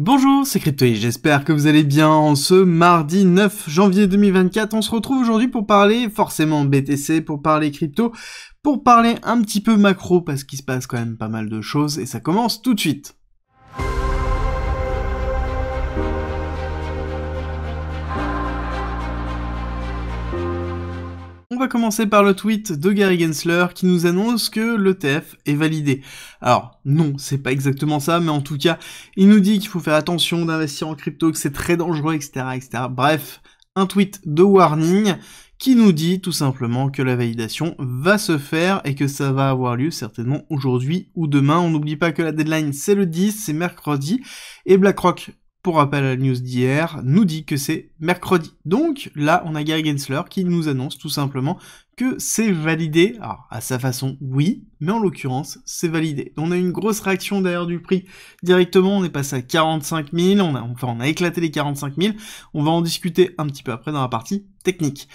Bonjour, c'est Cryptoï, j'espère que vous allez bien. En ce mardi 9 janvier 2024, on se retrouve aujourd'hui pour parler forcément BTC, pour parler crypto, pour parler un petit peu macro, parce qu'il se passe quand même pas mal de choses, et ça commence tout de suite. On va commencer par le tweet de Gary Gensler qui nous annonce que l'ETF est validé. Alors non, c'est pas exactement ça, mais en tout cas, il nous dit qu'il faut faire attention d'investir en crypto, que c'est très dangereux, etc., etc. Bref, un tweet de warning qui nous dit tout simplement que la validation va se faire et que ça va avoir lieu certainement aujourd'hui ou demain. On n'oublie pas que la deadline c'est le 10, c'est mercredi, et BlackRock, pour rappel à la news d'hier, nous dit que c'est mercredi. Donc là, on a Gary Gensler qui nous annonce tout simplement que c'est validé. Alors, à sa façon, oui, mais en l'occurrence, c'est validé. On a eu une grosse réaction d'ailleurs du prix directement, on est passé à 45 000, on a éclaté les 45 000, on va en discuter un petit peu après dans la partie technique.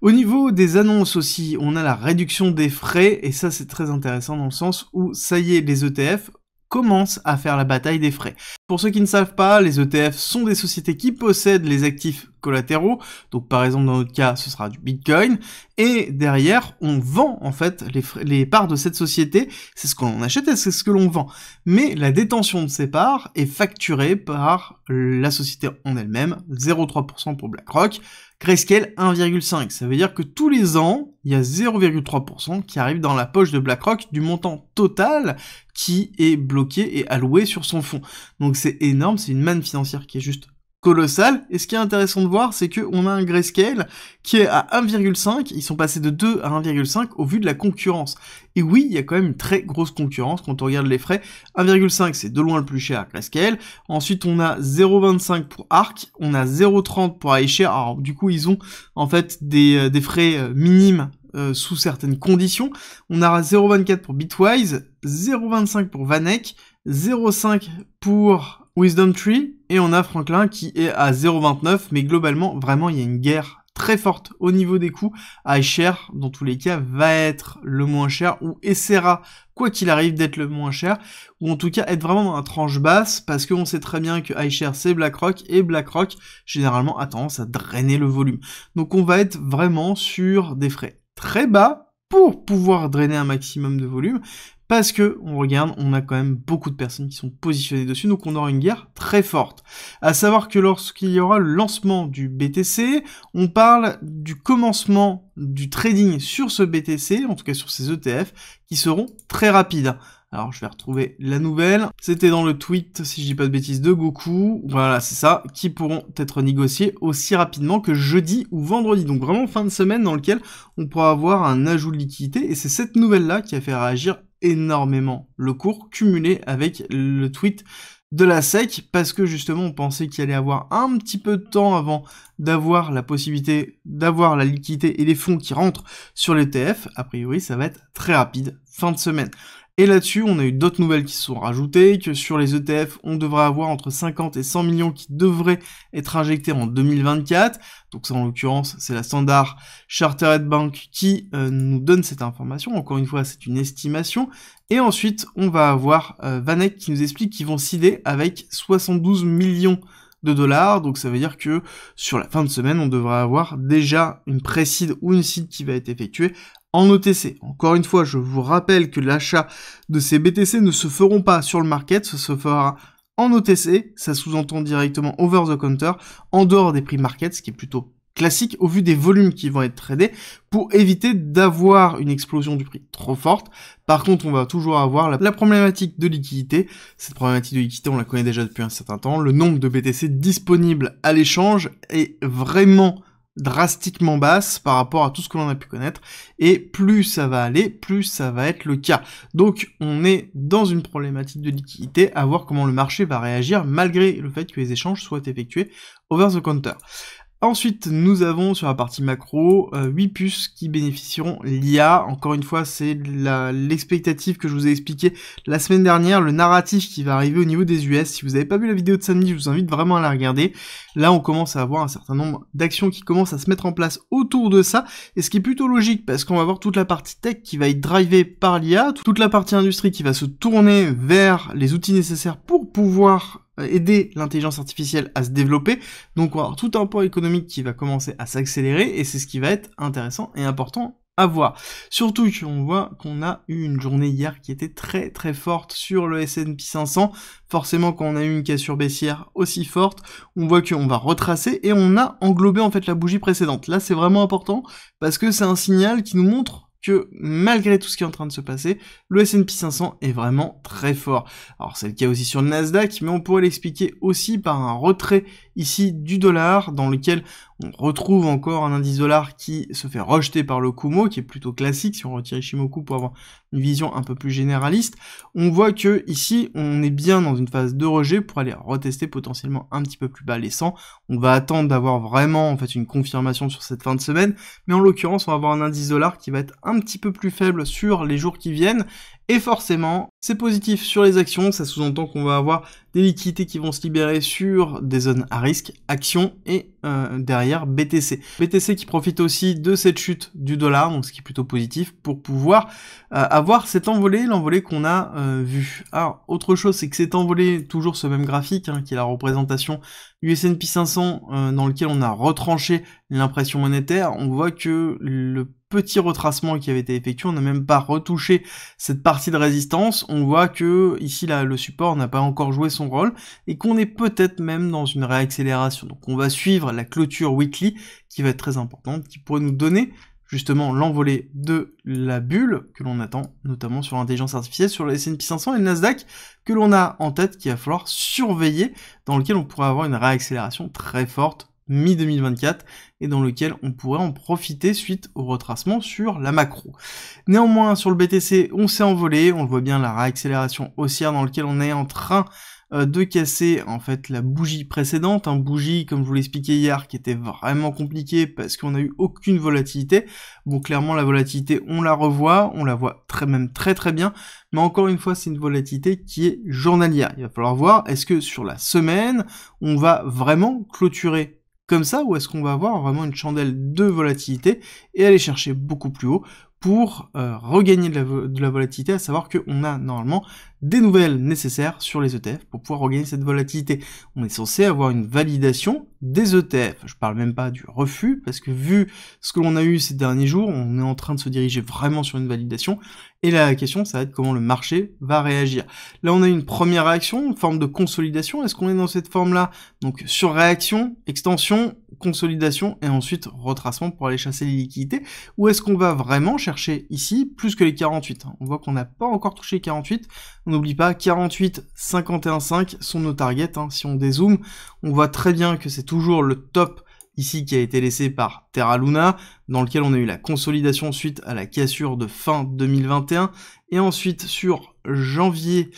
Au niveau des annonces aussi, on a la réduction des frais, et ça c'est très intéressant dans le sens où, ça y est, les ETF commence à faire la bataille des frais. Pour ceux qui ne savent pas, les ETF sont des sociétés qui possèdent les actifs collatéraux, donc par exemple dans notre cas ce sera du Bitcoin, et derrière on vend en fait les parts de cette société, c'est ce qu'on achète et c'est ce que l'on vend. Mais la détention de ces parts est facturée par la société en elle-même, 0,3% pour BlackRock, Grayscale 1,5%. Ça veut dire que tous les ans, il y a 0,3% qui arrive dans la poche de BlackRock du montant total qui est bloqué et alloué sur son fonds. Donc c'est énorme, c'est une manne financière qui est juste colossale. Et ce qui est intéressant de voir, c'est qu'on a un Grayscale qui est à 1,5, ils sont passés de 2 à 1,5 au vu de la concurrence. Et oui, il y a quand même une très grosse concurrence quand on regarde les frais. 1,5 c'est de loin le plus cher Grayscale. Ensuite on a 0,25 pour Arc, on a 0,30 pour iShare. Alors du coup ils ont en fait des frais minimes sous certaines conditions. On a 0,24 pour Bitwise, 0,25 pour Vanek, 0,5 pour WisdomTree, et on a Franklin qui est à 0,29, mais globalement, vraiment, il y a une guerre très forte au niveau des coûts. iShare, dans tous les cas, va être le moins cher, ou essaiera, quoi qu'il arrive, d'être le moins cher, ou en tout cas être vraiment dans la tranche basse, parce qu'on sait très bien que iShare c'est BlackRock, et BlackRock, généralement, a tendance à drainer le volume. Donc on va être vraiment sur des frais très bas, pour pouvoir drainer un maximum de volume, parce que, on regarde, on a quand même beaucoup de personnes qui sont positionnées dessus, donc on aura une guerre très forte. À savoir que lorsqu'il y aura le lancement du BTC, on parle du commencement du trading sur ce BTC, en tout cas sur ces ETF, qui seront très rapides. Alors je vais retrouver la nouvelle, c'était dans le tweet, si je dis pas de bêtises, de Goku, voilà c'est ça, qui pourront être négociés aussi rapidement que jeudi ou vendredi, donc vraiment fin de semaine dans lequel on pourra avoir un ajout de liquidité, et c'est cette nouvelle-là qui a fait réagir énormément le cours, cumulé avec le tweet de la SEC, parce que justement on pensait qu'il allait avoir un petit peu de temps avant d'avoir la possibilité d'avoir la liquidité et les fonds qui rentrent sur l'ETF. A priori ça va être très rapide, fin de semaine. Et là-dessus, on a eu d'autres nouvelles qui se sont rajoutées, que sur les ETF, on devrait avoir entre 50 et 100 millions qui devraient être injectés en 2024. Donc ça, en l'occurrence, c'est la Standard Chartered Bank qui nous donne cette information. Encore une fois, c'est une estimation. Et ensuite, on va avoir Vanek qui nous explique qu'ils vont seeder avec 72 millions de dollars, donc ça veut dire que sur la fin de semaine, on devrait avoir déjà une pré-seed ou une seed qui va être effectuée en OTC. Encore une fois, je vous rappelle que l'achat de ces BTC ne se feront pas sur le market, ce se fera en OTC, ça sous-entend directement over the counter, en dehors des prix market, ce qui est plutôt classique au vu des volumes qui vont être tradés, pour éviter d'avoir une explosion du prix trop forte. Par contre, on va toujours avoir la problématique de liquidité. Cette problématique de liquidité, on la connaît déjà depuis un certain temps. Le nombre de BTC disponibles à l'échange est vraiment drastiquement basse par rapport à tout ce que l'on a pu connaître, et plus ça va aller, plus ça va être le cas. Donc on est dans une problématique de liquidité, à voir comment le marché va réagir malgré le fait que les échanges soient effectués over the counter. Ensuite, nous avons sur la partie macro 8 puces qui bénéficieront l'IA. Encore une fois, c'est l'expectative que je vous ai expliqué la semaine dernière, le narratif qui va arriver au niveau des US. Si vous n'avez pas vu la vidéo de samedi, je vous invite vraiment à la regarder. Là, on commence à avoir un certain nombre d'actions qui commencent à se mettre en place autour de ça, et ce qui est plutôt logique, parce qu'on va avoir toute la partie tech qui va être drivée par l'IA, toute la partie industrie qui va se tourner vers les outils nécessaires pour pouvoir aider l'intelligence artificielle à se développer, donc on va avoir tout un pan économique qui va commencer à s'accélérer, et c'est ce qui va être intéressant et important à voir. Surtout qu'on voit qu'on a eu une journée hier qui était très très forte sur le S&P 500. Forcément, quand on a eu une cassure baissière aussi forte, on voit qu'on va retracer et on a englobé en fait la bougie précédente. Là, c'est vraiment important parce que c'est un signal qui nous montre que malgré tout ce qui est en train de se passer, le S&P 500 est vraiment très fort. Alors c'est le cas aussi sur le Nasdaq, mais on pourrait l'expliquer aussi par un retrait ici du dollar, dans lequel on retrouve encore un indice dollar qui se fait rejeter par le Kumo, qui est plutôt classique, si on retire Ishimoku pour avoir une vision un peu plus généraliste. On voit que ici, on est bien dans une phase de rejet pour aller retester potentiellement un petit peu plus bas les 100. On va attendre d'avoir vraiment en fait une confirmation sur cette fin de semaine, mais en l'occurrence, on va avoir un indice dollar qui va être un petit peu plus faible sur les jours qui viennent, et forcément, c'est positif sur les actions, ça sous-entend qu'on va avoir des liquidités qui vont se libérer sur des zones à risque, actions, et derrière BTC. BTC qui profite aussi de cette chute du dollar, donc ce qui est plutôt positif, pour pouvoir avoir cette envolée, l'envolée qu'on a vue. Alors, autre chose, c'est que cette envolée, toujours ce même graphique, qui est la représentation du S&P 500, dans lequel on a retranché l'impression monétaire, on voit que le petit retracement qui avait été effectué, on n'a même pas retouché cette partie de résistance, on voit que ici là, le support n'a pas encore joué son rôle, et qu'on est peut-être même dans une réaccélération. Donc on va suivre la clôture weekly, qui va être très importante, qui pourrait nous donner justement l'envolée de la bulle que l'on attend, notamment sur l'intelligence artificielle, sur le S&P 500 et le Nasdaq, que l'on a en tête, qu'il va falloir surveiller, dans lequel on pourrait avoir une réaccélération très forte mi-2024, et dans lequel on pourrait en profiter suite au retracement sur la macro. Néanmoins, sur le BTC, on s'est envolé, on le voit bien, la réaccélération haussière dans lequel on est en train de casser en fait la bougie précédente, un bougie comme je vous l'expliquais hier qui était vraiment compliqué parce qu'on a eu aucune volatilité. Bon, clairement la volatilité on la voit très très bien, mais encore une fois c'est une volatilité qui est journalière. Il va falloir voir est-ce que sur la semaine on va vraiment clôturer comme ça, ou est-ce qu'on va avoir vraiment une chandelle de volatilité et aller chercher beaucoup plus haut pour regagner de la volatilité, à savoir qu'on a normalement des nouvelles nécessaires sur les ETF pour pouvoir regagner cette volatilité. On est censé avoir une validation des ETF. Je parle même pas du refus, parce que vu ce que l'on a eu ces derniers jours, on est en train de se diriger vraiment sur une validation, et la question, ça va être comment le marché va réagir. Là, on a une première réaction, une forme de consolidation. Est-ce qu'on est dans cette forme-là? Donc, surréaction, extension, consolidation, et ensuite retracement pour aller chasser les liquidités. Ou est-ce qu'on va vraiment chercher ici plus que les 48? On voit qu'on n'a pas encore touché les 48. On n'oublie pas, 48, 51,5 sont nos targets. Si on dézoome, on voit très bien que c'est toujours le top ici qui a été laissé par Terra Luna, dans lequel on a eu la consolidation suite à la cassure de fin 2021, et ensuite sur janvier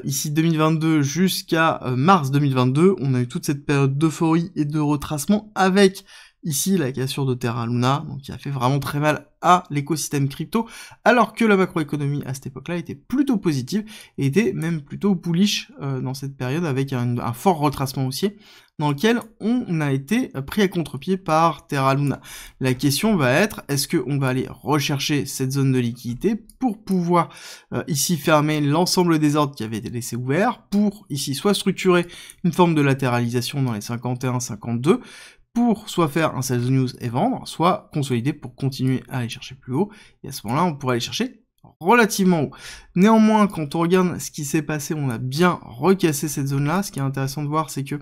ici 2022 jusqu'à mars 2022, on a eu toute cette période d'euphorie et de retracement avec ici la cassure de Terra Luna, donc qui a fait vraiment très mal à l'écosystème crypto, alors que la macroéconomie à cette époque-là était plutôt positive et était même plutôt bullish dans cette période avec un fort retracement haussier dans lequel on a été pris à contre-pied par Terra Luna. La question va être, est-ce qu'on va aller rechercher cette zone de liquidité pour pouvoir ici fermer l'ensemble des ordres qui avaient été laissés ouverts, pour ici soit structurer une forme de latéralisation dans les 51-52, pour soit faire un sales news et vendre, soit consolider pour continuer à aller chercher plus haut, et à ce moment-là, on pourrait aller chercher relativement haut. Néanmoins, quand on regarde ce qui s'est passé, on a bien recassé cette zone-là. Ce qui est intéressant de voir, c'est que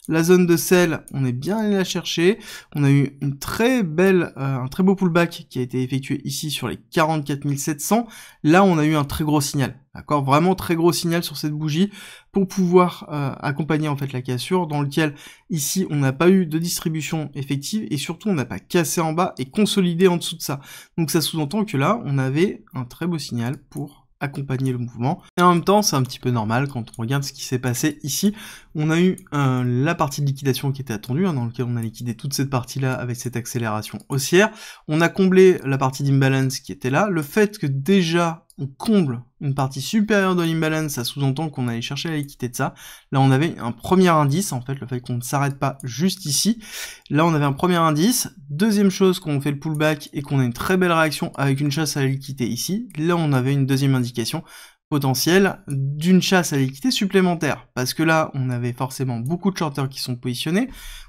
la zone de sell, on est bien allé la chercher. On a eu une très belle, un très beau pullback qui a été effectué ici sur les 44 700. Là, on a eu un très gros signal. D'accord, vraiment très gros signal sur cette bougie pour pouvoir accompagner en fait la cassure, dans lequel ici on n'a pas eu de distribution effective et surtout on n'a pas cassé en bas et consolidé en dessous de ça. Donc ça sous-entend que là on avait un très beau signal pour accompagner le mouvement. Et en même temps, c'est un petit peu normal quand on regarde ce qui s'est passé ici. On a eu la partie de liquidation qui était attendue, dans laquelle on a liquidé toute cette partie-là avec cette accélération haussière. On a comblé la partie d'imbalance qui était là. Le fait que déjà on comble une partie supérieure de l'imbalance, ça sous-entend qu'on allait chercher la liquidité de ça. Là, on avait un premier indice, en fait, le fait qu'on ne s'arrête pas juste ici. Là, on avait un premier indice. Deuxième chose, qu'on fait le pullback et qu'on a une très belle réaction avec une chasse à la liquidité ici. Là, on avait une deuxième indication potentiel d'une chasse à liquidité supplémentaire. Parce que là, on avait forcément beaucoup de shorters qui sont positionnés.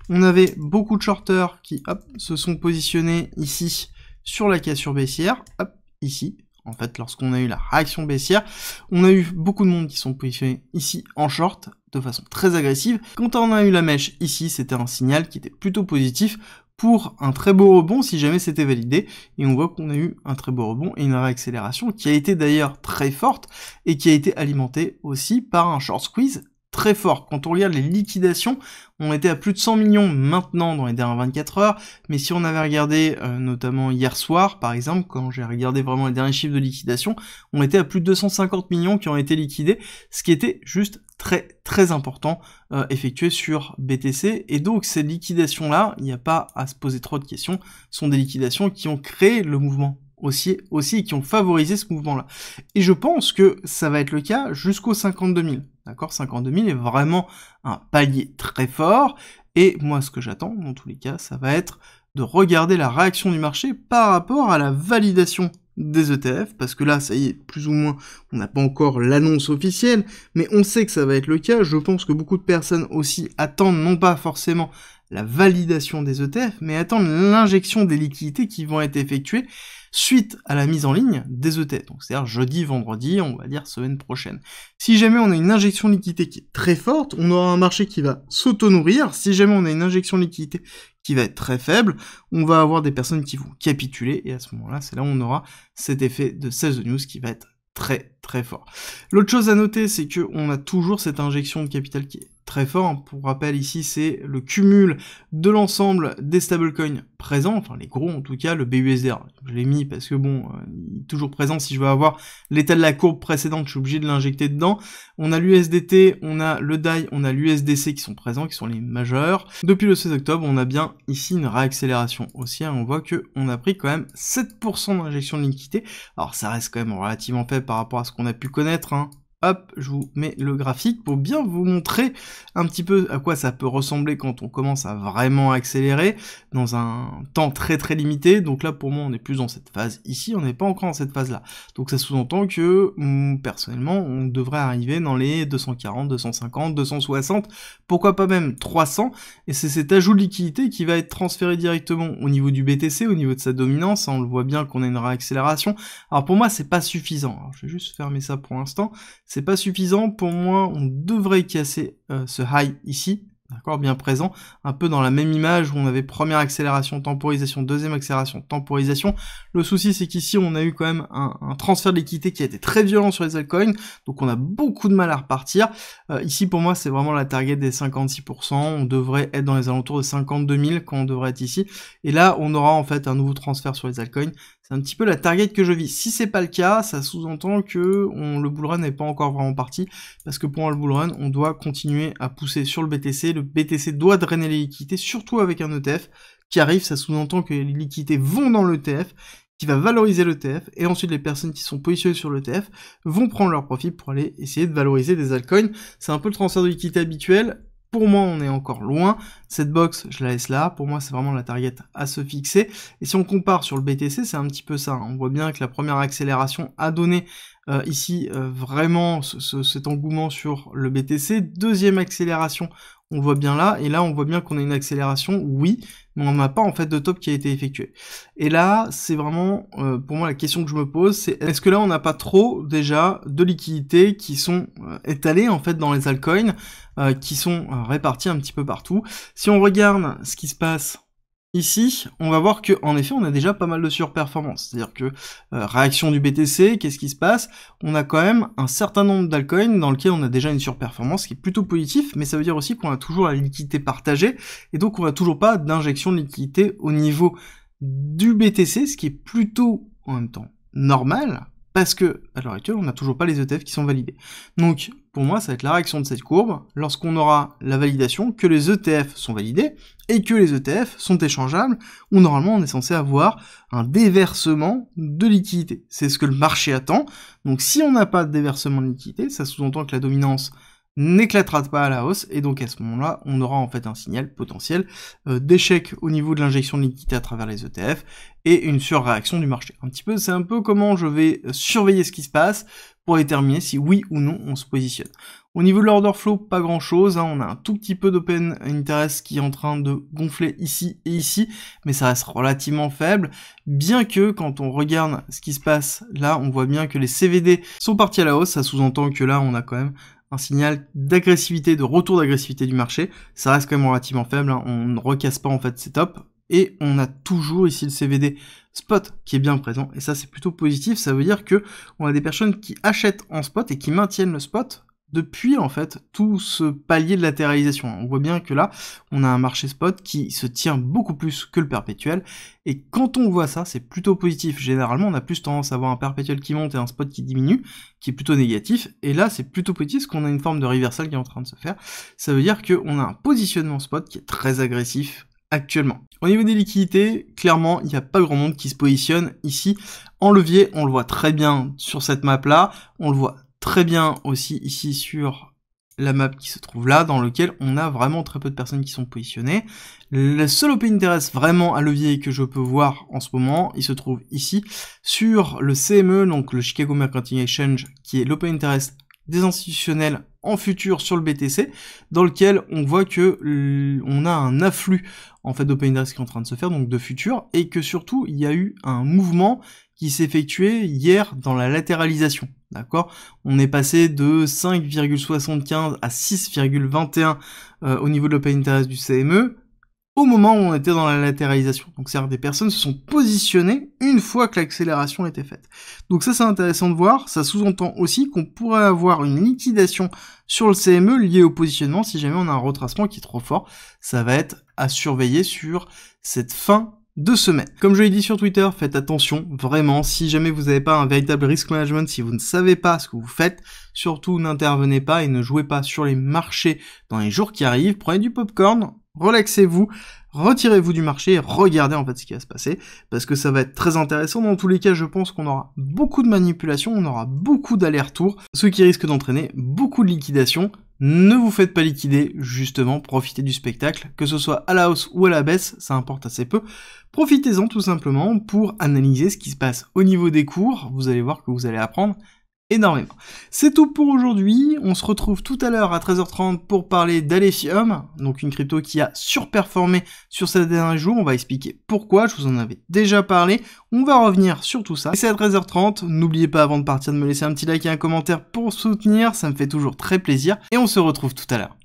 On avait beaucoup de shorters qui, hop, se sont positionnés ici sur la cassure baissière, hop, ici. En fait, lorsqu'on a eu la réaction baissière, on a eu beaucoup de monde qui sont positionnés ici en short, de façon très agressive. Quand on a eu la mèche ici, c'était un signal qui était plutôt positif pour un très beau rebond si jamais c'était validé. Et on voit qu'on a eu un très beau rebond et une réaccélération qui a été d'ailleurs très forte et qui a été alimentée aussi par un short squeeze très fort. Quand on regarde les liquidations, on était à plus de 100 millions maintenant dans les dernières 24 heures, mais si on avait regardé notamment hier soir, par exemple, quand j'ai regardé vraiment les derniers chiffres de liquidation, on était à plus de 250 millions qui ont été liquidés, ce qui était juste très très important effectué sur BTC, et donc ces liquidations-là, il n'y a pas à se poser trop de questions, sont des liquidations qui ont créé le mouvement aussi qui ont favorisé ce mouvement-là. Et je pense que ça va être le cas jusqu'aux 52 000. D'accord, 52 000 est vraiment un palier très fort. Et moi, ce que j'attends, dans tous les cas, ça va être de regarder la réaction du marché par rapport à la validation des ETF, parce que là, ça y est, plus ou moins, on n'a pas encore l'annonce officielle, mais on sait que ça va être le cas. Je pense que beaucoup de personnes aussi attendent non pas forcément la validation des ETF, mais attendent l'injection des liquidités qui vont être effectuées suite à la mise en ligne des ETF. Donc c'est-à-dire jeudi, vendredi, on va dire semaine prochaine. Si jamais on a une injection de liquidité qui est très forte, on aura un marché qui va s'auto-nourrir. Si jamais on a une injection de liquidité qui va être très faible, on va avoir des personnes qui vont capituler, et à ce moment-là, c'est là où on aura cet effet de sell the news qui va être très très fort. L'autre chose à noter, c'est que on a toujours cette injection de capital qui est très fort. Pour rappel, ici, c'est le cumul de l'ensemble des stablecoins présents, enfin les gros en tout cas, le BUSD. Je l'ai mis parce que bon, il est toujours présent. Si je veux avoir l'état de la courbe précédente, je suis obligé de l'injecter dedans. On a l'USDT, on a le DAI, on a l'USDC qui sont présents, qui sont les majeurs. Depuis le 16 octobre, on a bien ici une réaccélération haussière. On voit que on a pris quand même 7% d'injection de liquidité. Alors ça reste quand même relativement faible par rapport à ce qu'on a pu connaître, hein. Hop, je vous mets le graphique pour bien vous montrer un petit peu à quoi ça peut ressembler quand on commence à vraiment accélérer dans un temps très très limité. Donc là, pour moi, on est plus dans cette phase ici, on n'est pas encore dans cette phase-là. Donc ça sous-entend que, personnellement, on devrait arriver dans les 240, 250, 260, pourquoi pas même 300, et c'est cet ajout de liquidité qui va être transféré directement au niveau du BTC, au niveau de sa dominance. On le voit bien qu'on a une réaccélération. Alors pour moi, c'est pas suffisant. Alors, je vais juste fermer ça pour l'instant. C'est pas suffisant, pour moi, on devrait casser ce high ici, d'accord, bien présent, un peu dans la même image où on avait première accélération, temporisation, deuxième accélération, temporisation. Le souci, c'est qu'ici, on a eu quand même un transfert de liquidité qui a été très violent sur les altcoins, donc on a beaucoup de mal à repartir. Ici, pour moi, c'est vraiment la target des 56%, on devrait être dans les alentours de 52 000 quand on devrait être ici, et là, on aura en fait un nouveau transfert sur les altcoins. C'est un petit peu la target que je vis. Si c'est pas le cas, ça sous-entend que le bullrun n'est pas encore vraiment parti, parce que pour le bullrun, on doit continuer à pousser sur le BTC. Le BTC doit drainer les liquidités, surtout avec un ETF qui arrive. Ça sous-entend que les liquidités vont dans l'ETF, qui va valoriser l'ETF, et ensuite les personnes qui sont positionnées sur l'ETF vont prendre leur profit pour aller essayer de valoriser des altcoins. C'est un peu le transfert de liquidité habituel. Pour moi, on est encore loin. Cette box, je la laisse là. Pour moi, c'est vraiment la target à se fixer. Et si on compare sur le BTC, c'est un petit peu ça. On voit bien que la première accélération a donné ici vraiment cet engouement sur le BTC. Deuxième accélération, on voit bien là. Et là, on voit bien qu'on a une accélération, oui, mais on n'a pas en fait de top qui a été effectué. Et là, c'est vraiment, pour moi, la question que je me pose, c'est est-ce que là, on n'a pas trop déjà de liquidités qui sont étalées en fait dans les altcoins, qui sont répartis un petit peu partout. Si on regarde ce qui se passe ici, on va voir que en effet, on a déjà pas mal de surperformance. C'est-à-dire que réaction du BTC, qu'est-ce qui se passe? On a quand même un certain nombre d'altcoins dans lequel on a déjà une surperformance qui est plutôt positif, mais ça veut dire aussi qu'on a toujours la liquidité partagée, et donc on n'a toujours pas d'injection de liquidité au niveau du BTC, ce qui est plutôt en même temps normal, parce que à l'heure actuelle, on n'a toujours pas les ETF qui sont validés. Donc, pour moi, ça va être la réaction de cette courbe, lorsqu'on aura la validation que les ETF sont validés, et que les ETF sont échangeables, où normalement on est censé avoir un déversement de liquidité. C'est ce que le marché attend. Donc si on n'a pas de déversement de liquidité, ça sous-entend que la dominance n'éclatera pas à la hausse, et donc à ce moment-là, on aura en fait un signal potentiel d'échec au niveau de l'injection de liquidité à travers les ETF, et une surréaction du marché. C'est un peu comment je vais surveiller ce qui se passe pour déterminer si oui ou non on se positionne. Au niveau de l'order flow, pas grand chose, hein, on a un tout petit peu d'open interest qui est en train de gonfler ici et ici, mais ça reste relativement faible, bien que quand on regarde ce qui se passe là, on voit bien que les CVD sont partis à la hausse, ça sous-entend que là on a quand même un signal d'agressivité, de retour d'agressivité du marché, ça reste quand même relativement faible, hein, on ne recasse pas en fait ces tops, et on a toujours ici le CVD spot qui est bien présent, et ça c'est plutôt positif, ça veut dire que on a des personnes qui achètent en spot et qui maintiennent le spot depuis en fait tout ce palier de latéralisation. On voit bien que là, on a un marché spot qui se tient beaucoup plus que le perpétuel, et quand on voit ça, c'est plutôt positif. Généralement, on a plus tendance à avoir un perpétuel qui monte et un spot qui diminue, qui est plutôt négatif, et là, c'est plutôt positif parce qu'on a une forme de reversal qui est en train de se faire. Ça veut dire qu'on a un positionnement spot qui est très agressif actuellement. Au niveau des liquidités, clairement, il n'y a pas grand monde qui se positionne ici en levier. On le voit très bien sur cette map-là, on le voit très bien aussi ici sur la map qui se trouve là, dans lequel on a vraiment très peu de personnes qui sont positionnées. Le seul open interest vraiment à levier que je peux voir en ce moment, il se trouve ici, sur le CME, donc le Chicago Mercantile Exchange, qui est l'open interest des institutionnels en futur sur le BTC, dans lequel on voit que on a un afflux en fait d'open interest qui est en train de se faire, donc de futurs, et que surtout il y a eu un mouvement qui s'est effectué hier dans la latéralisation, d'accord? On est passé de 5,75 à 6,21 au niveau de l'open interest du CME, au moment où on était dans la latéralisation. Donc c'est-à-dire des personnes se sont positionnées une fois que l'accélération était faite. Donc ça c'est intéressant de voir, ça sous-entend aussi qu'on pourrait avoir une liquidation sur le CME liée au positionnement si jamais on a un retracement qui est trop fort. Ça va être à surveiller sur cette fin de semaine. Comme je l'ai dit sur Twitter, faites attention, vraiment, si jamais vous n'avez pas un véritable risk management, si vous ne savez pas ce que vous faites, surtout n'intervenez pas et ne jouez pas sur les marchés dans les jours qui arrivent, prenez du popcorn, relaxez-vous, retirez-vous du marché et regardez en fait ce qui va se passer, parce que ça va être très intéressant. Dans tous les cas, je pense qu'on aura beaucoup de manipulations, on aura beaucoup d'allers-retours, ce qui risque d'entraîner beaucoup de liquidations. Ne vous faites pas liquider, justement, profitez du spectacle, que ce soit à la hausse ou à la baisse, ça importe assez peu. Profitez-en tout simplement pour analyser ce qui se passe au niveau des cours, vous allez voir que vous allez apprendre énormément. C'est tout pour aujourd'hui, on se retrouve tout à l'heure à 13h30 pour parler d'Alephium, donc une crypto qui a surperformé sur ces derniers jours, on va expliquer pourquoi, je vous en avais déjà parlé, on va revenir sur tout ça. Et c'est à 13h30, n'oubliez pas avant de partir de me laisser un petit like et un commentaire pour soutenir, ça me fait toujours très plaisir, et on se retrouve tout à l'heure.